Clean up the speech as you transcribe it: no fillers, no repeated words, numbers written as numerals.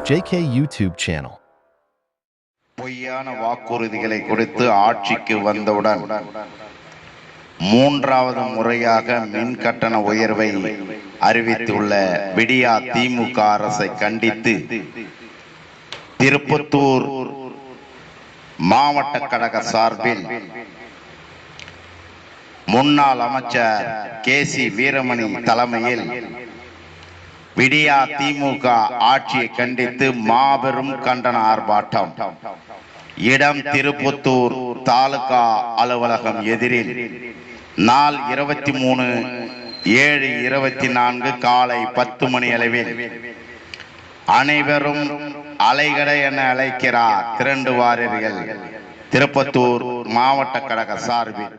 JK YouTube channel. பொய்யான வாக்குறுதிகளை கொடுத்து ஆட்சிக்கு வந்தவுடன் மூன்றாவது முறையாக மின் கட்டண உயர்வை அறிவித்துள்ள விடியா திமுக அரசை கண்டித்து திருப்பத்தூர் மாவட்ட கழக சார்பில் முன்னாள் அமைச்சர் KC வீரமணி தலைமையில் விடியா திமுக ஆட்சியை கண்டித்து மாபெரும் கண்டன ஆர்ப்பாட்டம். இடம் திருப்பத்தூர் தாலுகா அலுவலகம் எதிரில் நாள் 23/7/24 காலை 10 மணி அளவில் அனைவரும் அலைகடை என அழைக்கிறார். திரண்டு வாரீர்கள். திருப்பத்தூர் மாவட்ட கழக சார்பில்